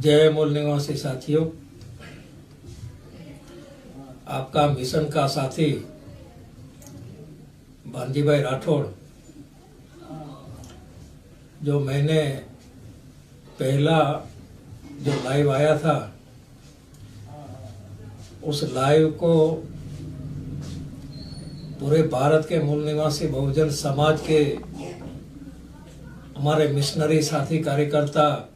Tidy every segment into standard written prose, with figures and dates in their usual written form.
जय मूल निवासी साथियों, आपका मिशन का साथी भांजी भाई राठौड़, जो मैंने पहला जो लाइव आया था, उस लाइव को पूरे भारत के मूल निवासी बहुजन समाज के हमारे मिशनरी साथी कार्यकर्ता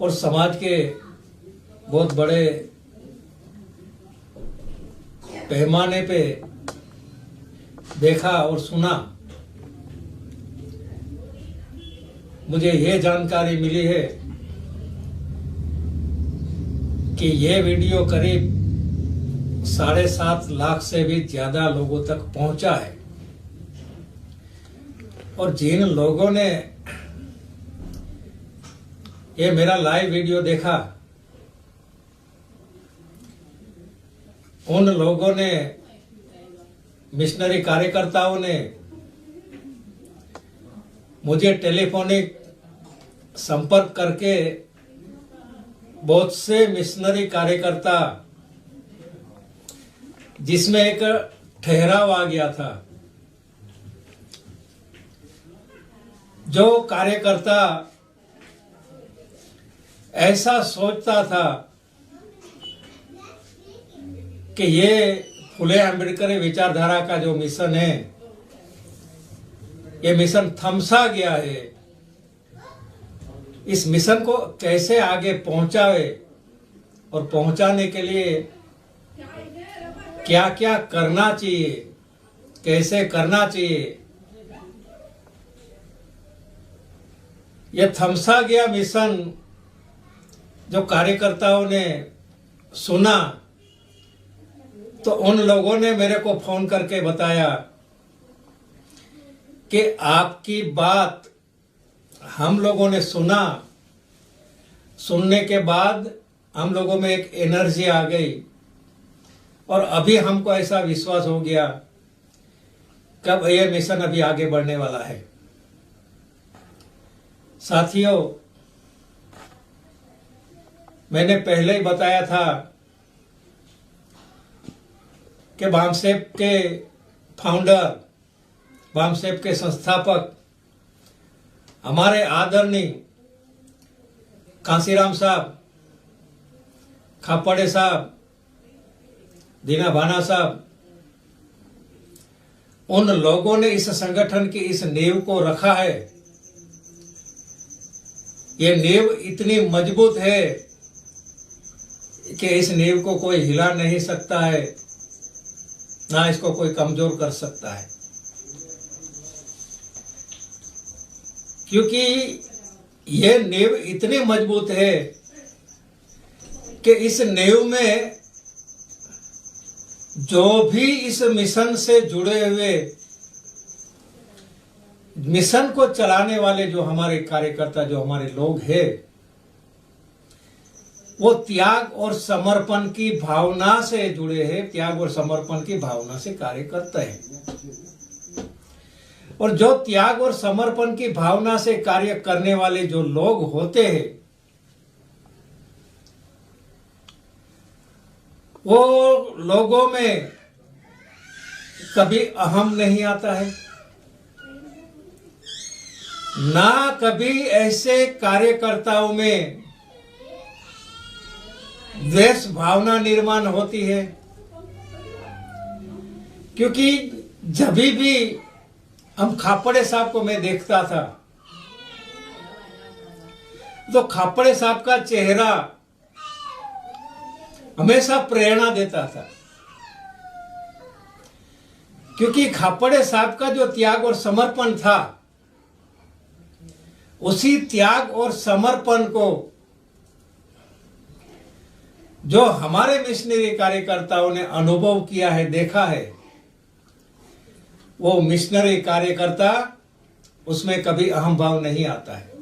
और समाज के बहुत बड़े पैमाने पे देखा और सुना। मुझे ये जानकारी मिली है कि ये वीडियो करीब 7.5 लाख से भी ज्यादा लोगों तक पहुंचा है और जिन लोगों ने ये मेरा लाइव वीडियो देखा, उन लोगों ने, मिशनरी कार्यकर्ताओं ने मुझे टेलीफोनिक संपर्क करके बहुत से मिशनरी कार्यकर्ता, जिसमें एक ठहराव आ गया था, जो कार्यकर्ता ऐसा सोचता था कि ये फुले अम्बेडकर विचारधारा का जो मिशन है, ये मिशन थमसा गया है, इस मिशन को कैसे आगे पहुंचावे और पहुंचाने के लिए क्या क्या करना चाहिए, कैसे करना चाहिए, यह थमसा गया मिशन जो कार्यकर्ताओं ने सुना, तो उन लोगों ने मेरे को फोन करके बताया कि आपकी बात हम लोगों ने सुना, सुनने के बाद हम लोगों में एक एनर्जी आ गई और अभी हमको ऐसा विश्वास हो गया कब यह मिशन अभी आगे बढ़ने वाला है। साथियों, मैंने पहले ही बताया था कि वामसेप के फाउंडर, वामसेप के संस्थापक हमारे आदरणीय कांसीराम साहब, खापड़े साहब, दीना भाना साहब, उन लोगों ने इस संगठन की इस नींव को रखा है। ये नींव इतनी मजबूत है कि इस नींव को कोई हिला नहीं सकता है, ना इसको कोई कमजोर कर सकता है, क्योंकि ये नींव इतनी मजबूत है कि इस नींव में जो भी इस मिशन से जुड़े हुए, मिशन को चलाने वाले जो हमारे कार्यकर्ता, जो हमारे लोग हैं, वो त्याग और समर्पण की भावना से जुड़े हैं, त्याग और समर्पण की भावना से कार्य करते हैं। और जो त्याग और समर्पण की भावना से कार्य करने वाले जो लोग होते हैं, वो लोगों में कभी अहम नहीं आता है, ना कभी ऐसे कार्यकर्ताओं में द्वेष भावना निर्माण होती है। क्योंकि जब भी हम खापड़े साहब को मैं देखता था, तो खापड़े साहब का चेहरा हमेशा प्रेरणा देता था, क्योंकि खापड़े साहब का जो त्याग और समर्पण था, उसी त्याग और समर्पण को जो हमारे मिशनरी कार्यकर्ताओं ने अनुभव किया है, देखा है, वो मिशनरी कार्यकर्ता, उसमें कभी अहम भाव नहीं आता है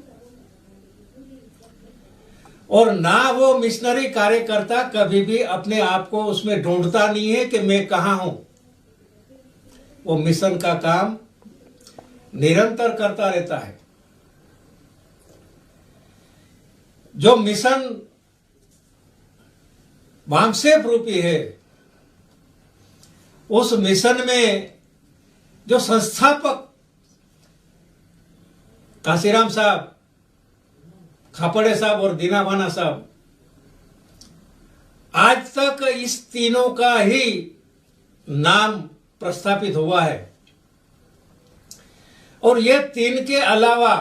और ना वो मिशनरी कार्यकर्ता कभी भी अपने आप को उसमें ढूंढता नहीं है कि मैं कहां हूं। वो मिशन का काम निरंतर करता रहता है। जो मिशन बामसेफ रूपी है, उस मिशन में जो संस्थापक काशीराम साहब, खापड़े साहब और दीनाभाना साहब, आज तक इस तीनों का ही नाम प्रस्थापित हुआ है। और ये तीन के अलावा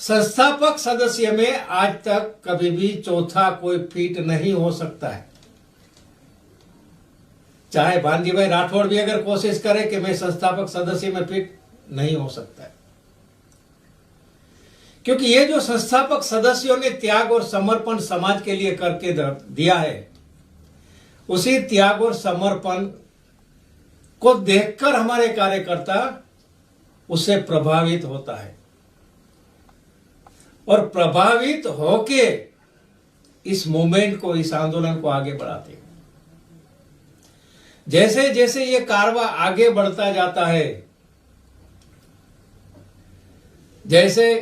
संस्थापक सदस्य में आज तक कभी भी चौथा कोई फिट नहीं हो सकता है। चाहे भांजी भाई राठौड़ भी अगर कोशिश करे कि मैं संस्थापक सदस्य में फिट, नहीं हो सकता है। क्योंकि ये जो संस्थापक सदस्यों ने त्याग और समर्पण समाज के लिए करके दिया है, उसी त्याग और समर्पण को देखकर हमारे कार्यकर्ता उससे प्रभावित होता है और प्रभावित होके इस मूवमेंट को, इस आंदोलन को आगे बढ़ाते हैं। जैसे जैसे ये कारवां आगे बढ़ता जाता है, जैसे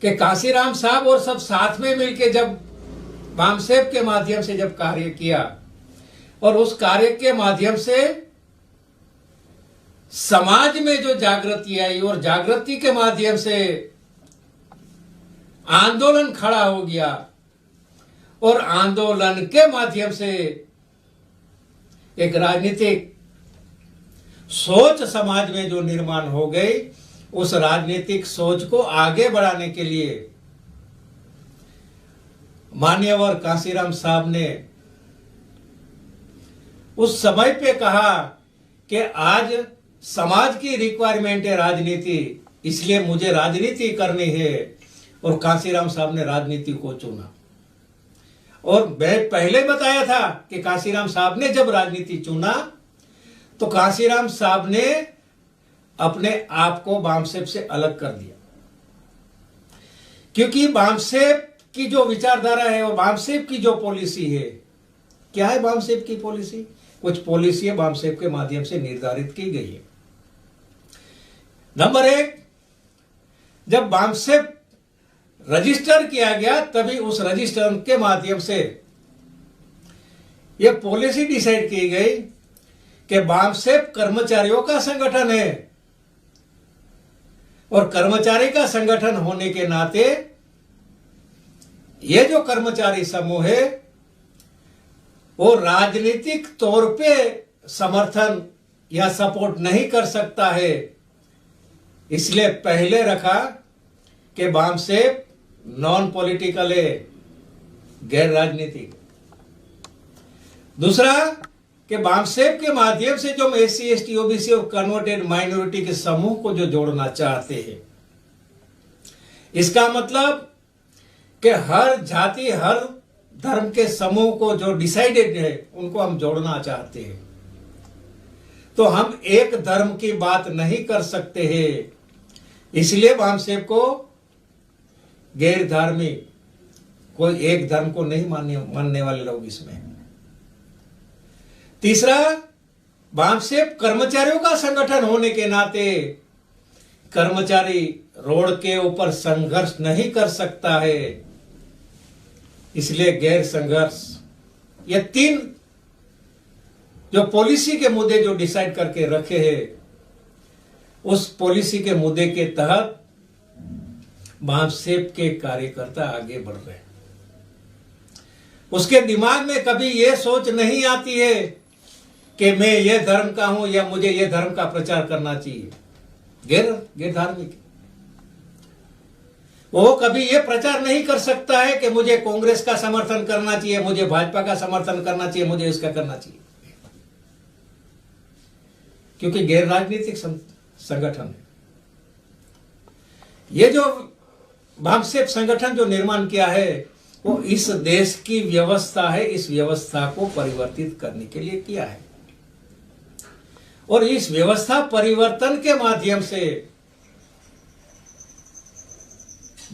कि काशीराम साहब और सब साथ में मिलके जब बामसेफ के माध्यम से जब कार्य किया और उस कार्य के माध्यम से समाज में जो जागृति आई और जागृति के माध्यम से आंदोलन खड़ा हो गया और आंदोलन के माध्यम से एक राजनीतिक सोच समाज में जो निर्माण हो गई, उस राजनीतिक सोच को आगे बढ़ाने के लिए मान्यवर काशीराम साहब ने उस समय पे कहा कि आज समाज की रिक्वायरमेंट है राजनीति, इसलिए मुझे राजनीति करनी है। और काशीराम साहब ने राजनीति को चुना। और मैं पहले बताया था कि काशीराम साहब ने जब राजनीति चुना तो काशीराम साहब ने अपने आप को बामसेफ से अलग कर दिया, क्योंकि बामसेफ की जो विचारधारा है और बामसेफ की जो पॉलिसी है, क्या है बामसेफ की पॉलिसी? कुछ पॉलिसी बामसेफ के माध्यम से निर्धारित की गई है। नंबर एक, जब बामसेफ रजिस्टर किया गया तभी उस रजिस्टर के माध्यम से यह पॉलिसी डिसाइड की गई कि बामसेफ कर्मचारियों का संगठन है और कर्मचारी का संगठन होने के नाते ये जो कर्मचारी समूह है वो राजनीतिक तौर पे समर्थन या सपोर्ट नहीं कर सकता है। इसलिए पहले रखा कि बामसेफ नॉन पॉलिटिकल है, गैर राजनीतिक। दूसरा कि बामसेफ के माध्यम से जो एससी, एसटी, ओबीसी और कन्वर्टेड माइनॉरिटी के समूह को जो जोड़ना चाहते हैं, इसका मतलब कि हर जाति, हर धर्म के समूह को जो डिसाइडेड है उनको हम जोड़ना चाहते हैं। तो हम एक धर्म की बात नहीं कर सकते हैं, इसलिए बामसेफ को गैर धार्मिक, कोई एक धर्म को नहीं मानने वाले लोग इसमें। तीसरा, बामसेफ कर्मचारियों का संगठन होने के नाते कर्मचारी रोड के ऊपर संघर्ष नहीं कर सकता है, इसलिए गैर संघर्ष। ये तीन जो पॉलिसी के मुद्दे जो डिसाइड करके रखे हैं, उस पॉलिसी के मुद्दे के तहत बामसेफ के कार्यकर्ता आगे बढ़ रहे हैं। उसके दिमाग में कभी यह सोच नहीं आती है कि मैं ये धर्म का हूं या मुझे ये धर्म का प्रचार करना चाहिए। गैर धार्मिक वो कभी ये प्रचार नहीं कर सकता है कि मुझे कांग्रेस का समर्थन करना चाहिए, मुझे भाजपा का समर्थन करना चाहिए, मुझे इसका करना चाहिए, क्योंकि गैर राजनीतिक संगठन है। ये जो बामसेफ संगठन जो निर्माण किया है वो इस देश की व्यवस्था है, इस व्यवस्था को परिवर्तित करने के लिए किया है। और इस व्यवस्था परिवर्तन के माध्यम से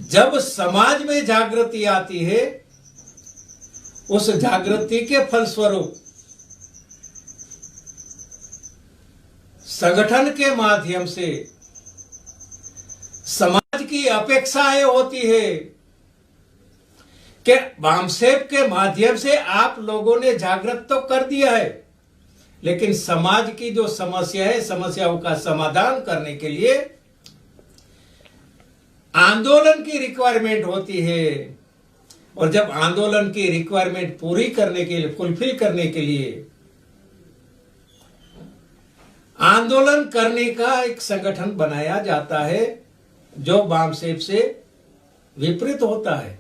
जब समाज में जागृति आती है, उस जागृति के फलस्वरूप संगठन के माध्यम से समाज की अपेक्षाएं होती है कि बामसेब के माध्यम से आप लोगों ने जागृत तो कर दिया है, लेकिन समाज की जो समस्या है, समस्याओं का समाधान करने के लिए आंदोलन की रिक्वायरमेंट होती है। और जब आंदोलन की रिक्वायरमेंट पूरी करने के लिए, फुलफिल करने के लिए आंदोलन करने का एक संगठन बनाया जाता है जो बामसेब से विपरीत होता है।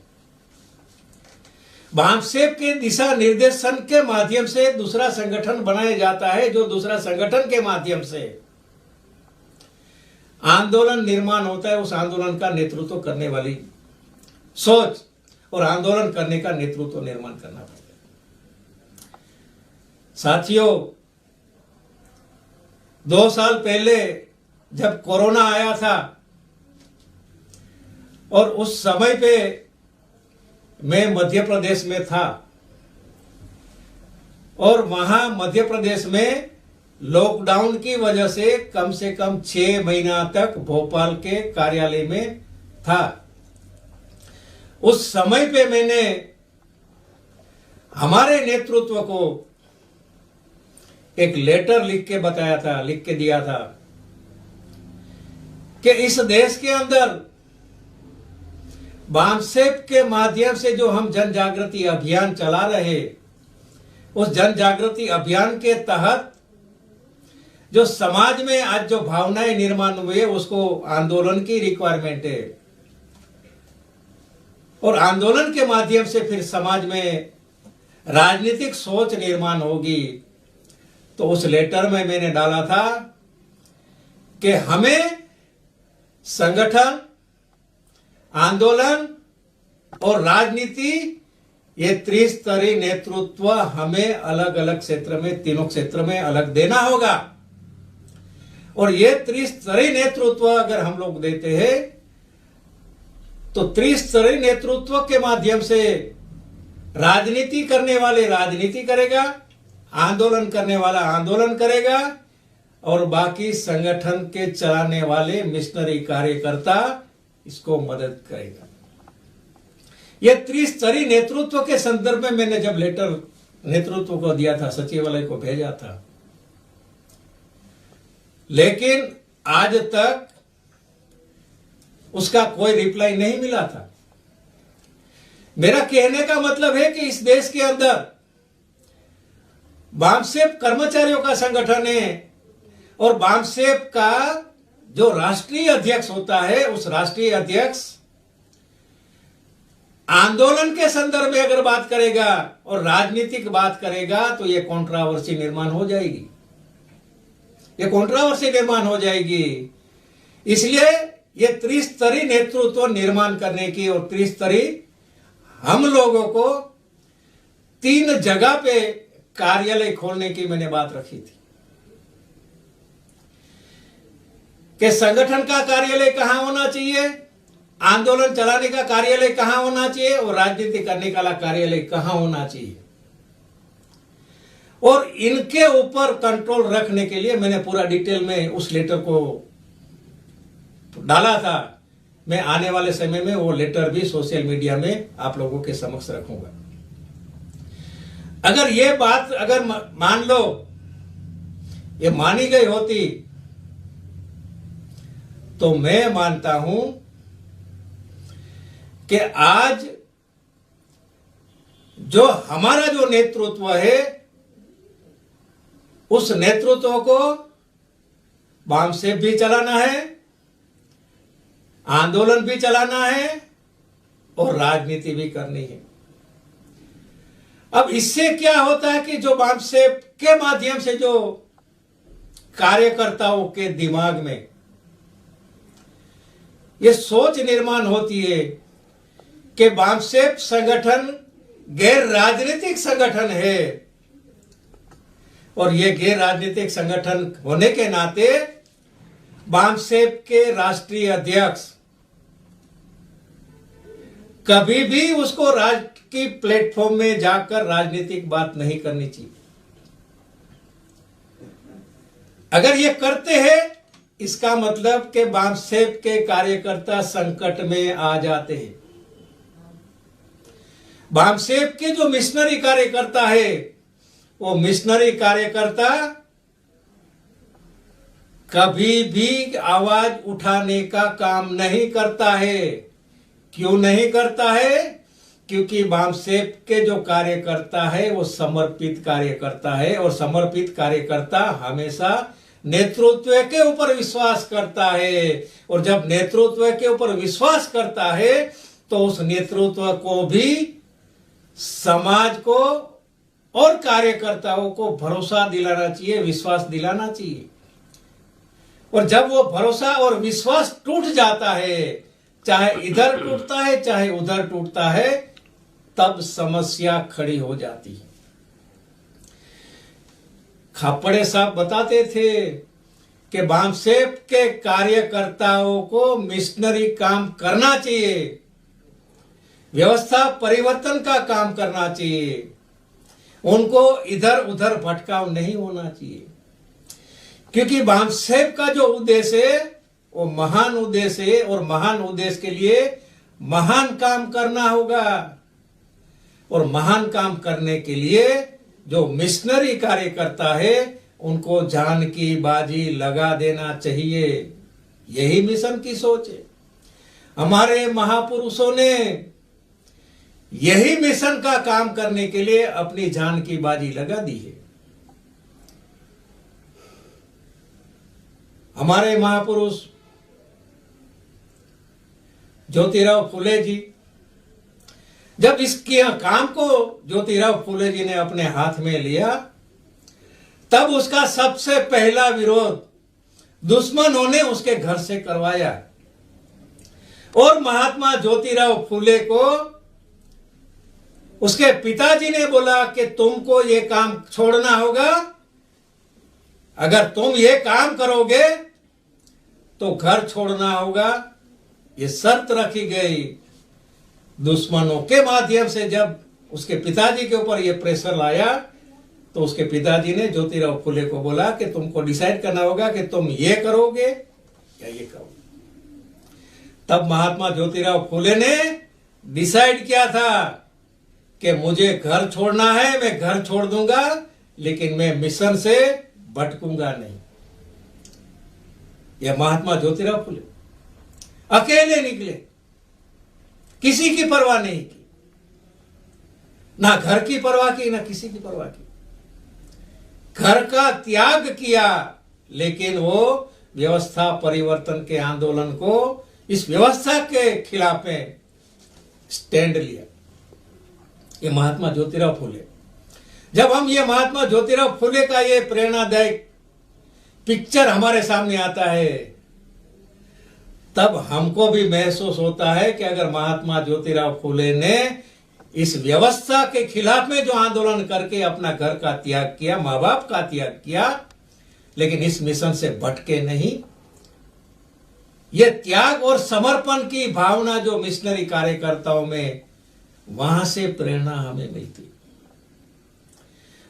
बामसेब के दिशा निर्देशन के माध्यम से दूसरा संगठन बनाया जाता है, जो दूसरा संगठन के माध्यम से आंदोलन निर्माण होता है। उस आंदोलन का नेतृत्व करने वाली सोच और आंदोलन करने का नेतृत्व निर्माण करना पड़ता है। साथियों, 2 साल पहले जब कोरोना आया था और उस समय पे मैं मध्य प्रदेश में था और वहां मध्य प्रदेश में लॉकडाउन की वजह से कम 6 महीना तक भोपाल के कार्यालय में था। उस समय पे मैंने हमारे नेतृत्व को एक लेटर लिख के बताया था, लिख के दिया था कि इस देश के अंदर बामसेब के माध्यम से जो हम जन जागृति अभियान चला रहे, उस जन जागृति अभियान के तहत जो समाज में आज जो भावनाएं निर्माण हुए, उसको आंदोलन की रिक्वायरमेंट है और आंदोलन के माध्यम से फिर समाज में राजनीतिक सोच निर्माण होगी। तो उस लेटर में मैंने डाला था कि हमें संगठन, आंदोलन और राजनीति, ये त्रिस्तरीय नेतृत्व हमें अलग अलग क्षेत्र में, तीनों क्षेत्र में अलग देना होगा। और ये त्रिस्तरीय नेतृत्व अगर हम लोग देते हैं तो त्रिस्तरीय नेतृत्व के माध्यम से राजनीति करने वाले राजनीति करेगा, आंदोलन करने वाला आंदोलन करेगा और बाकी संगठन के चलाने वाले मिशनरी कार्यकर्ता इसको मदद करेगा। यह त्रिस्तरीय नेतृत्व के संदर्भ में मैंने जब लेटर नेतृत्व को दिया था, सचिवालय को भेजा था, लेकिन आज तक उसका कोई रिप्लाई नहीं मिला था। मेरा कहने का मतलब है कि इस देश के अंदर बामसेब कर्मचारियों का संगठन है और बामसेब का जो राष्ट्रीय अध्यक्ष होता है, उस राष्ट्रीय अध्यक्ष आंदोलन के संदर्भ में अगर बात करेगा और राजनीतिक बात करेगा तो यह कंट्रोवर्सी निर्माण हो जाएगी, यह कंट्रोवर्सी निर्माण हो जाएगी। इसलिए यह त्रिस्तरीय नेतृत्व निर्माण करने की और त्रिस्तरीय हम लोगों को 3 जगह पे कार्यालय खोलने की मैंने बात रखी थी कि संगठन का कार्यालय कहां होना चाहिए, आंदोलन चलाने का कार्यालय कहां होना चाहिए और राजनीति करने का कार्यालय कहां होना चाहिए। और इनके ऊपर कंट्रोल रखने के लिए मैंने पूरा डिटेल में उस लेटर को डाला था। मैं आने वाले समय में वो लेटर भी सोशल मीडिया में आप लोगों के समक्ष रखूंगा। अगर ये बात अगर मान लो ये मानी गई होती तो मैं मानता हूं कि आज जो हमारा जो नेतृत्व है, उस नेतृत्व को बामसेब भी चलाना है, आंदोलन भी चलाना है और राजनीति भी करनी है। अब इससे क्या होता है कि जो बामसेब के माध्यम से जो कार्यकर्ताओं के दिमाग में ये सोच निर्माण होती है कि बामसेब संगठन गैर राजनीतिक संगठन है और ये गैर राजनीतिक संगठन होने के नाते बामसेब के राष्ट्रीय अध्यक्ष कभी भी उसको राष्ट्र की प्लेटफॉर्म में जाकर राजनीतिक बात नहीं करनी चाहिए। अगर ये करते हैं इसका मतलब कि बामसेफ के कार्यकर्ता संकट में आ जाते हैं। बामसेफ के जो मिशनरी कार्यकर्ता है, वो मिशनरी कार्यकर्ता कभी भी आवाज उठाने का काम नहीं करता है। क्यों नहीं करता है? क्योंकि बामसेफ के जो कार्यकर्ता है वो समर्पित कार्यकर्ता है, और समर्पित कार्यकर्ता हमेशा नेतृत्व के ऊपर विश्वास करता है। और जब नेतृत्व के ऊपर विश्वास करता है तो उस नेतृत्व को भी, समाज को और कार्यकर्ताओं को भरोसा दिलाना चाहिए, विश्वास दिलाना चाहिए। और जब वो भरोसा और विश्वास टूट जाता है, चाहे इधर टूटता है चाहे उधर टूटता है, तब समस्या खड़ी हो जाती है। खापड़े साहब बताते थे कि बामसेफ के कार्यकर्ताओं को मिशनरी काम करना चाहिए, व्यवस्था परिवर्तन का काम करना चाहिए, उनको इधर उधर भटकाव नहीं होना चाहिए। क्योंकि बामसेफ का जो उद्देश्य है वो महान उद्देश्य है, और महान उद्देश्य के लिए महान काम करना होगा। और महान काम करने के लिए जो मिशनरी कार्यकर्ता है उनको जान की बाजी लगा देना चाहिए। यही मिशन की सोच है। हमारे महापुरुषों ने यही मिशन का काम करने के लिए अपनी जान की बाजी लगा दी है। हमारे महापुरुष ज्योतिराव फुले जी, जब इसके काम को ज्योतिराव फुले जी ने अपने हाथ में लिया, तब उसका सबसे पहला विरोध दुश्मनों ने उसके घर से करवाया। और महात्मा ज्योतिराव फुले को उसके पिताजी ने बोला कि तुमको ये काम छोड़ना होगा, अगर तुम ये काम करोगे तो घर छोड़ना होगा। ये शर्त रखी गई। दुश्मनों के माध्यम से जब उसके पिताजी के ऊपर ये प्रेशर आया, तो उसके पिताजी ने ज्योतिराव फुले को बोला कि तुमको डिसाइड करना होगा कि तुम ये करोगे या ये करोगे। तब महात्मा ज्योतिराव फुले ने डिसाइड किया था कि मुझे घर छोड़ना है, मैं घर छोड़ दूंगा, लेकिन मैं मिशन से भटकूंगा नहीं। यह महात्मा ज्योतिराव फुले अकेले निकले, किसी की परवाह नहीं की, ना घर की परवाह की, ना किसी की परवाह की। घर का त्याग किया, लेकिन वो व्यवस्था परिवर्तन के आंदोलन को, इस व्यवस्था के खिलाफ में स्टैंड लिया। ये महात्मा ज्योतिराव फुले। जब हम ये महात्मा ज्योतिराव फुले का ये प्रेरणादायक पिक्चर हमारे सामने आता है, तब हमको भी महसूस होता है कि अगर महात्मा ज्योतिराव फुले ने इस व्यवस्था के खिलाफ में जो आंदोलन करके अपना घर का त्याग किया, मां बाप का त्याग किया, लेकिन इस मिशन से भटके नहीं, ये त्याग और समर्पण की भावना जो मिशनरी कार्यकर्ताओं में, वहां से प्रेरणा हमें मिलती।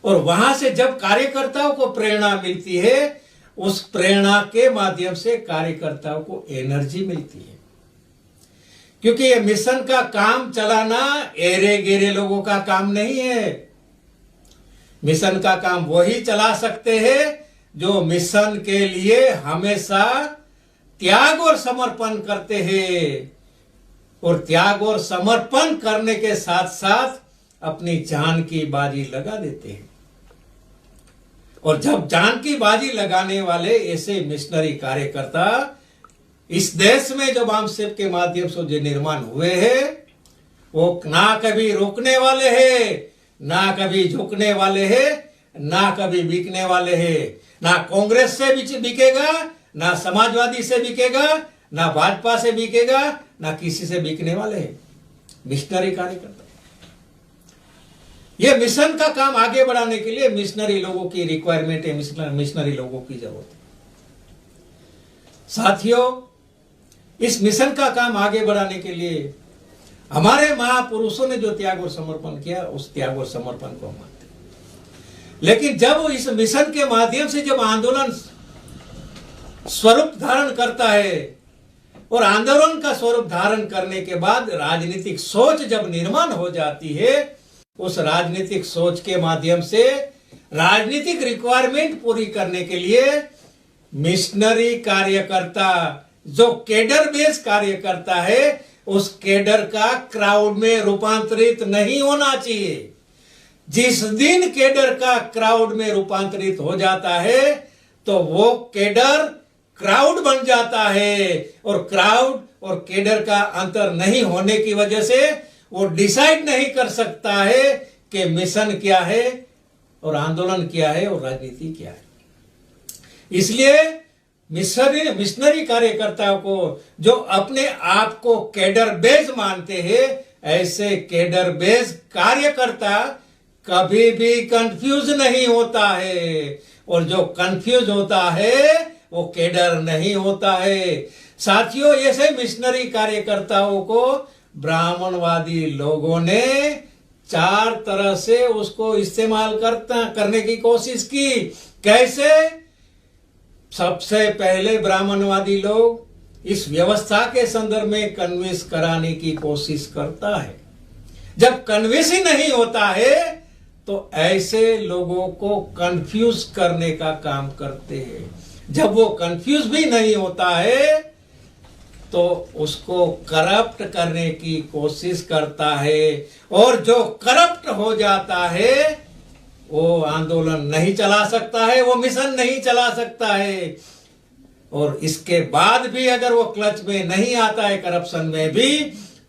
और वहां से जब कार्यकर्ताओं को प्रेरणा मिलती है, उस प्रेरणा के माध्यम से कार्यकर्ताओं को एनर्जी मिलती है। क्योंकि ये मिशन का काम चलाना एरे गेरे लोगों का काम नहीं है। मिशन का काम वही चला सकते हैं जो मिशन के लिए हमेशा त्याग और समर्पण करते हैं, और त्याग और समर्पण करने के साथ साथ अपनी जान की बाजी लगा देते हैं। और जब जान की बाजी लगाने वाले ऐसे मिशनरी कार्यकर्ता इस देश में जो बामसेफ के माध्यम से जो निर्माण हुए हैं, वो ना कभी रुकने वाले हैं, ना कभी झुकने वाले हैं, ना कभी बिकने वाले हैं। ना कांग्रेस से बिकेगा, ना समाजवादी से बिकेगा, ना भाजपा से बिकेगा, ना किसी से बिकने वाले हैं। मिशनरी कार्यकर्ता, ये मिशन का काम आगे बढ़ाने के लिए मिशनरी लोगों की रिक्वायरमेंट है, मिशनरी लोगों की जरूरत है। साथियों, इस मिशन का काम आगे बढ़ाने के लिए हमारे महापुरुषों ने जो त्याग और समर्पण किया, उस त्याग और समर्पण को मानते हैं। लेकिन जब इस मिशन के माध्यम से जब आंदोलन स्वरूप धारण करता है और आंदोलन का स्वरूप धारण करने के बाद राजनीतिक सोच जब निर्माण हो जाती है, उस राजनीतिक सोच के माध्यम से राजनीतिक रिक्वायरमेंट पूरी करने के लिए मिशनरी कार्यकर्ता, जो केडर बेस कार्यकर्ता है, उस केडर का क्राउड में रूपांतरित नहीं होना चाहिए। जिस दिन केडर का क्राउड में रूपांतरित हो जाता है तो वो केडर क्राउड बन जाता है, और क्राउड और केडर का अंतर नहीं होने की वजह से वो डिसाइड नहीं कर सकता है कि मिशन क्या है और आंदोलन क्या है और राजनीति क्या है। इसलिए मिशनरी कार्यकर्ताओं को, जो अपने आप को केडर बेस मानते हैं, ऐसे केडर बेस कार्यकर्ता कभी भी कंफ्यूज नहीं होता है, और जो कंफ्यूज होता है वो केडर नहीं होता है। साथियों, ऐसे मिशनरी कार्यकर्ताओं को ब्राह्मणवादी लोगों ने 4 तरह से उसको इस्तेमाल करने की कोशिश की। कैसे? सबसे पहले ब्राह्मणवादी लोग इस व्यवस्था के संदर्भ में कन्विंस कराने की कोशिश करता है। जब कन्विंस ही नहीं होता है तो ऐसे लोगों को कंफ्यूज करने का काम करते हैं। जब वो कंफ्यूज भी नहीं होता है तो उसको करप्ट करने की कोशिश करता है, और जो करप्ट हो जाता है वो आंदोलन नहीं चला सकता है, वो मिशन नहीं चला सकता है। और इसके बाद भी अगर वो क्लच में नहीं आता है, करप्शन में भी,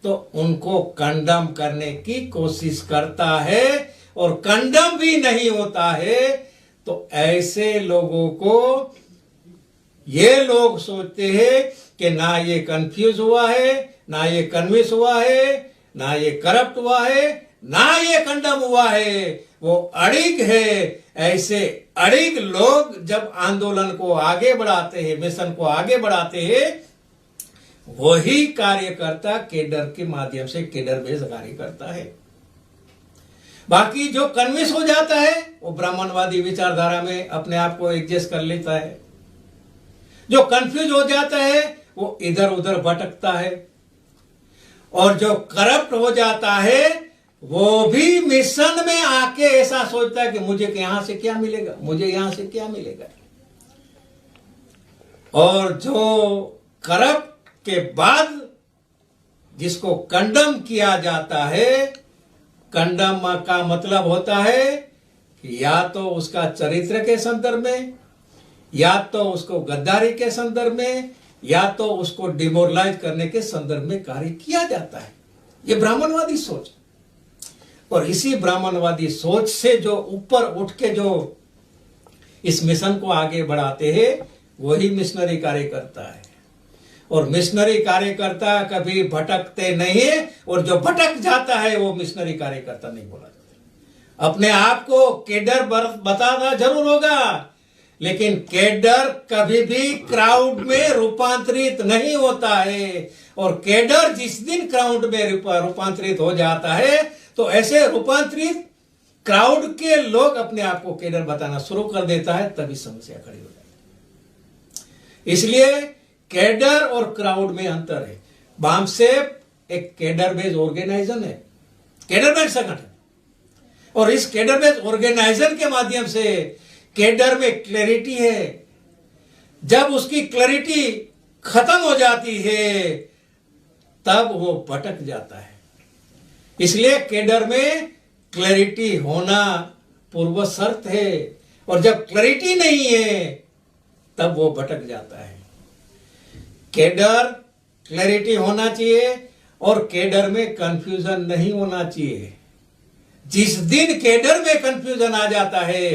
तो उनको कंडम करने की कोशिश करता है, और कंडम भी नहीं होता है तो ऐसे लोगों को, ये लोग सोचते हैं कि ना ये कंफ्यूज हुआ है, ना ये कन्विंस हुआ है, ना ये करप्ट हुआ है, ना ये कंडम हुआ है, वो अड़िग है। ऐसे अड़िग लोग जब आंदोलन को आगे बढ़ाते हैं, मिशन को आगे बढ़ाते हैं, वही कार्यकर्ता केडर के माध्यम से केडर बेस कार्य करता है। बाकी जो कन्विंस हो जाता है वो ब्राह्मणवादी विचारधारा में अपने आप को एडजस्ट कर लेता है। जो कंफ्यूज हो जाता है वो इधर उधर भटकता है, और जो करप्ट हो जाता है वो भी मिशन में आके ऐसा सोचता है कि मुझे यहां से क्या मिलेगा, मुझे यहां से क्या मिलेगा। और जो करप्ट के बाद जिसको कंडम किया जाता है, कंडम का मतलब होता है कि या तो उसका चरित्र के संदर्भ में, या तो उसको गद्दारी के संदर्भ में, या तो उसको डिमोरलाइज करने के संदर्भ में कार्य किया जाता है। ये ब्राह्मणवादी सोच, और इसी ब्राह्मणवादी सोच से जो ऊपर उठ के जो इस मिशन को आगे बढ़ाते हैं वही मिशनरी कार्यकर्ता है। और मिशनरी कार्यकर्ता कभी भटकते नहीं है, और जो भटक जाता है वो मिशनरी कार्यकर्ता नहीं बोला जाता। अपने आप को केडर बताना जरूर होगा, लेकिन केडर कभी भी क्राउड में रूपांतरित नहीं होता है। और केडर जिस दिन क्राउड में रूपांतरित हो जाता है तो ऐसे रूपांतरित क्राउड के लोग अपने आप को केडर बताना शुरू कर देता है, तभी समस्या खड़ी हो जाती है। इसलिए केडर और क्राउड में अंतर है। बामसेप एक केडर बेस्ड ऑर्गेनाइजेशन है, केडर बेस्ड संगठन, और इस केडर बेस्ड ऑर्गेनाइजेशन के माध्यम से केडर में क्लैरिटी है। जब उसकी क्लैरिटी खत्म हो जाती है तब वो भटक जाता है। इसलिए केडर में क्लैरिटी होना पूर्व शर्त है, और जब क्लैरिटी नहीं है तब वो भटक जाता है। केडर क्लैरिटी होना चाहिए, और केडर में कंफ्यूजन नहीं होना चाहिए। जिस दिन केडर में कंफ्यूजन आ जाता है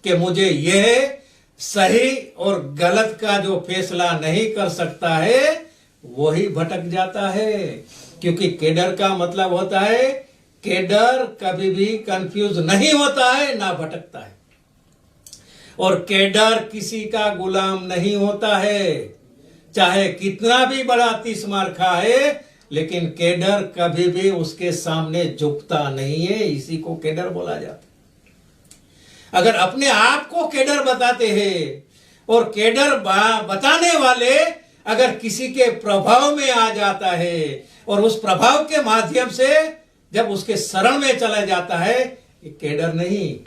कि मुझे यह सही और गलत का जो फैसला नहीं कर सकता है, वही भटक जाता है। क्योंकि केडर का मतलब होता है, केडर कभी भी कंफ्यूज नहीं होता है, ना भटकता है। और केडर किसी का गुलाम नहीं होता है, चाहे कितना भी बड़ा तीस मार खाए, लेकिन केडर कभी भी उसके सामने झुकता नहीं है। इसी को केडर बोला जाता है। अगर अपने आप को केडर बताते हैं और केडर बताने वाले अगर किसी के प्रभाव में आ जाता है और उस प्रभाव के माध्यम से जब उसके शरण में चला जाता है, ये केडर नहीं,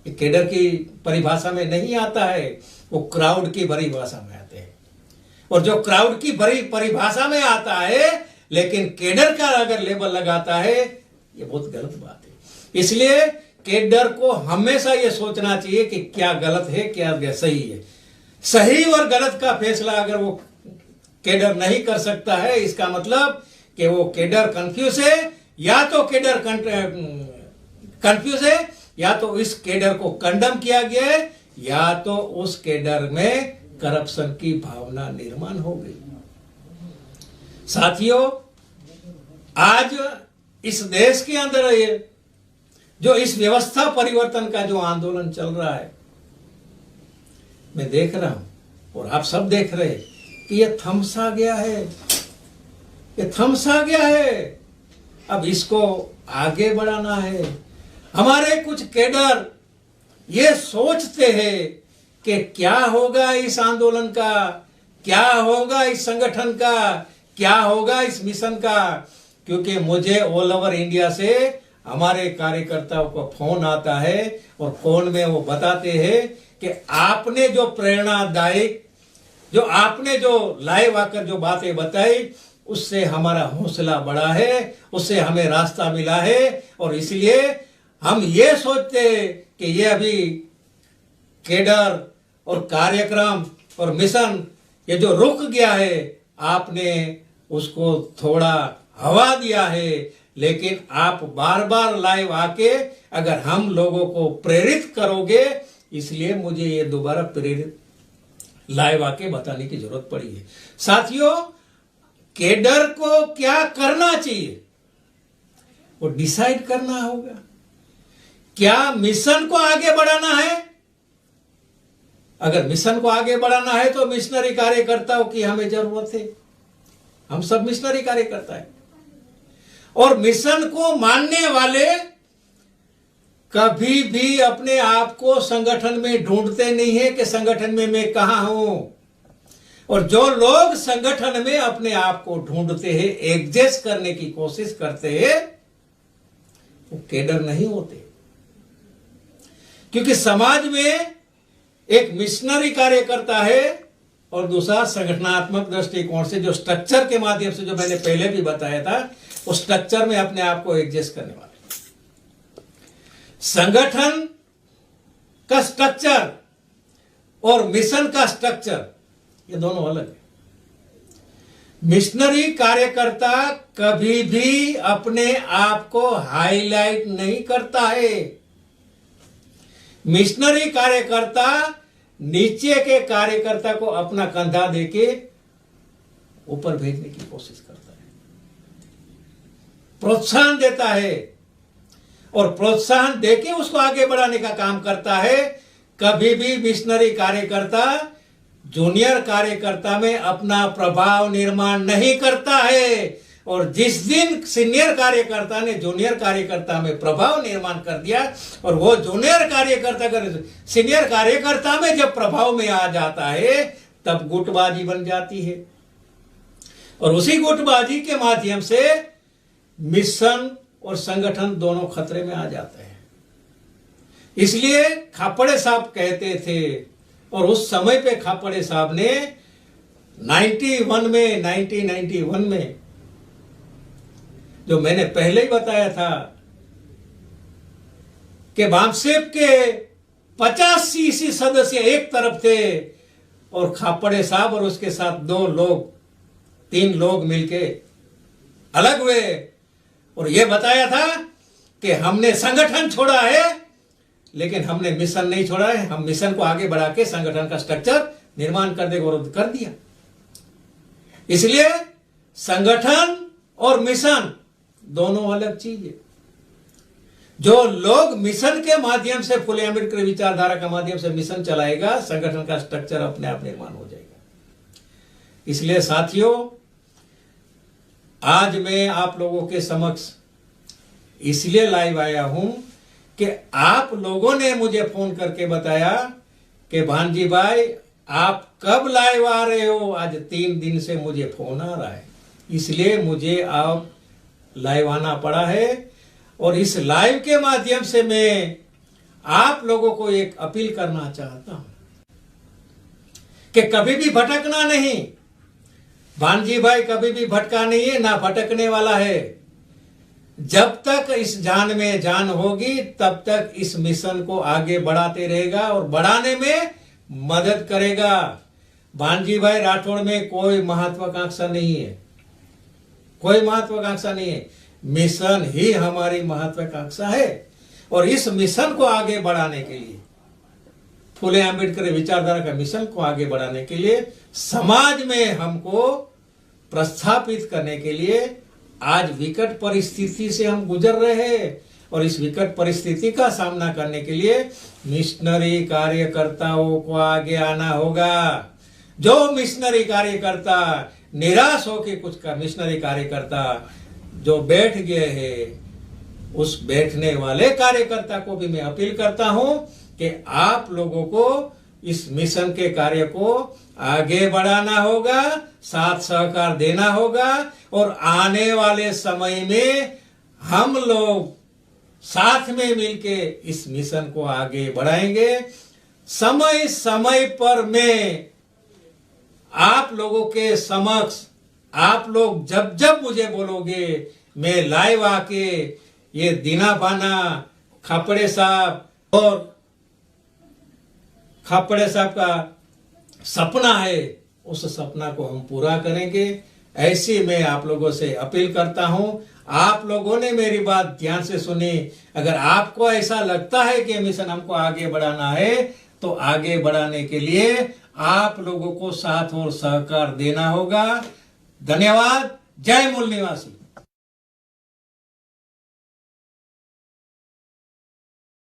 ये केडर की परिभाषा में नहीं आता है, वो क्राउड की परिभाषा में आते हैं। और जो क्राउड की परिभाषा में आता है लेकिन केडर का अगर लेबल लगाता है, ये बहुत गलत बात है। इसलिए केडर को हमेशा ये सोचना चाहिए कि क्या गलत है क्या सही है। सही और गलत का फैसला अगर वो केडर नहीं कर सकता है, इसका मतलब कि वो केडर कंफ्यूज है, या तो केडर कंफ्यूज है, या तो इस केडर को कंडम किया गया है, या तो उस केडर में करप्शन की भावना निर्माण हो गई। साथियों, आज इस देश के अंदर ये जो इस व्यवस्था परिवर्तन का जो आंदोलन चल रहा है, मैं देख रहा हूं और आप सब देख रहे हैं कि ये थमसा गया है, ये थमसा गया है। अब इसको आगे बढ़ाना है। हमारे कुछ कैडर ये सोचते हैं कि क्या होगा इस आंदोलन का, क्या होगा इस संगठन का, क्या होगा इस मिशन का, क्योंकि मुझे ऑल ओवर इंडिया से हमारे कार्यकर्ताओं को फोन आता है और फोन में वो बताते हैं कि आपने जो प्रेरणादायक, जो आपने जो लाइव आकर जो बातें बताई, उससे हमारा हौसला बढ़ा है, उससे हमें रास्ता मिला है, और इसलिए हम ये सोचते हैं कि ये अभी केडर और कार्यक्रम और मिशन ये जो रुक गया है, आपने उसको थोड़ा हवा दिया है, लेकिन आप बार बार लाइव आके अगर हम लोगों को प्रेरित करोगे, इसलिए मुझे ये दोबारा प्रेरित लाइव आके बताने की जरूरत पड़ी है। साथियों, केडर को क्या करना चाहिए वो डिसाइड करना होगा। क्या मिशन को आगे बढ़ाना है? अगर मिशन को आगे बढ़ाना है तो मिशनरी कार्यकर्ताओं की हमें जरूरत है। हम सब मिशनरी कार्यकर्ता हैं, और मिशन को मानने वाले कभी भी अपने आप को संगठन में ढूंढते नहीं है कि संगठन में मैं कहां हूं। और जो लोग संगठन में अपने आप को ढूंढते हैं, एडजस्ट करने की कोशिश करते हैं, वो केडर नहीं होते। क्योंकि समाज में एक मिशनरी कार्यकर्ता है और दूसरा संगठनात्मक दृष्टिकोण से जो स्ट्रक्चर के माध्यम से, जो मैंने पहले भी बताया था, उस स्ट्रक्चर में अपने आप को एडजस्ट करने वाले। संगठन का स्ट्रक्चर और मिशन का स्ट्रक्चर ये दोनों अलग है। मिशनरी कार्यकर्ता कभी भी अपने आप को हाईलाइट नहीं करता है। मिशनरी कार्यकर्ता नीचे के कार्यकर्ता को अपना कंधा देके ऊपर भेजने की कोशिश करता है, प्रोत्साहन देता है, और प्रोत्साहन देके उसको आगे बढ़ाने का काम करता है। कभी भी मिशनरी कार्यकर्ता जूनियर कार्यकर्ता में अपना प्रभाव निर्माण नहीं करता है, और जिस दिन सीनियर कार्यकर्ता ने जूनियर कार्यकर्ता में प्रभाव निर्माण कर दिया, और वो जूनियर कार्यकर्ता सीनियर कार्यकर्ता में जब प्रभाव में आ जाता है, तब गुटबाजी बन जाती है, और उसी गुटबाजी के माध्यम से मिशन और संगठन दोनों खतरे में आ जाते हैं। इसलिए खापड़े साहब कहते थे, और उस समय पे खापड़े साहब ने 1991 में जो मैंने पहले ही बताया था कि बामसेप के 50 सीसी सदस्य एक तरफ थे, और खापड़े साहब और उसके साथ 3 लोग मिलके अलग हुए, और यह बताया था कि हमने संगठन छोड़ा है लेकिन हमने मिशन नहीं छोड़ा है। हम मिशन को आगे बढ़ा के संगठन का स्ट्रक्चर निर्माण कर देगा, और कर दिया। इसलिए संगठन और मिशन दोनों अलग चीज है। जो लोग मिशन के माध्यम से, फुले अम्बेडकर विचारधारा के माध्यम से मिशन चलाएगा, संगठन का स्ट्रक्चर अपने आप निर्माण हो जाएगा। इसलिए साथियों, आज मैं आप लोगों के समक्ष इसलिए लाइव आया हूं कि आप लोगों ने मुझे फोन करके बताया कि भांजी भाई, आप कब लाइव आ रहे हो? आज 3 दिन से मुझे फोन आ रहा है, इसलिए मुझे आप लाइव आना पड़ा है। और इस लाइव के माध्यम से मैं आप लोगों को एक अपील करना चाहता हूं कि कभी भी भटकना नहीं। भांजी भाई कभी भी भटका नहीं है, ना भटकने वाला है। जब तक इस जान में जान होगी तब तक इस मिशन को आगे बढ़ाते रहेगा और बढ़ाने में मदद करेगा। भांजी भाई राठौड़ में कोई महत्वाकांक्षा नहीं है, कोई महत्वाकांक्षा नहीं है। मिशन ही हमारी महत्वाकांक्षा है। और इस मिशन को आगे बढ़ाने के लिए, फुले अंबेडकर विचारधारा का मिशन को आगे बढ़ाने के लिए, समाज में हमको प्रस्थापित करने के लिए आज विकट परिस्थिति से हम गुजर रहे हैं। और इस विकट परिस्थिति का सामना करने के लिए मिशनरी कार्यकर्ताओं को आगे आना होगा। जो मिशनरी कार्यकर्ता निराश होकर कुछ का मिशनरी कार्यकर्ता जो बैठ गए हैं, उस बैठने वाले कार्यकर्ता को भी मैं अपील करता हूं कि आप लोगों को इस मिशन के कार्य को आगे बढ़ाना होगा, साथ सहकार देना होगा। और आने वाले समय में हम लोग साथ में मिलके इस मिशन को आगे बढ़ाएंगे। समय समय पर मैं आप लोगों के समक्ष, आप लोग जब जब मुझे बोलोगे, मैं लाइव आके ये दीना बाना खापड़े साहब और खापड़े साहब का सपना है, उस सपना को हम पूरा करेंगे। ऐसी मैं आप लोगों से अपील करता हूं। आप लोगों ने मेरी बात ध्यान से सुनी। अगर आपको ऐसा लगता है कि मिशन हमको आगे बढ़ाना है, तो आगे बढ़ाने के लिए आप लोगों को साथ और सहकार देना होगा। धन्यवाद। जय मूल निवासी।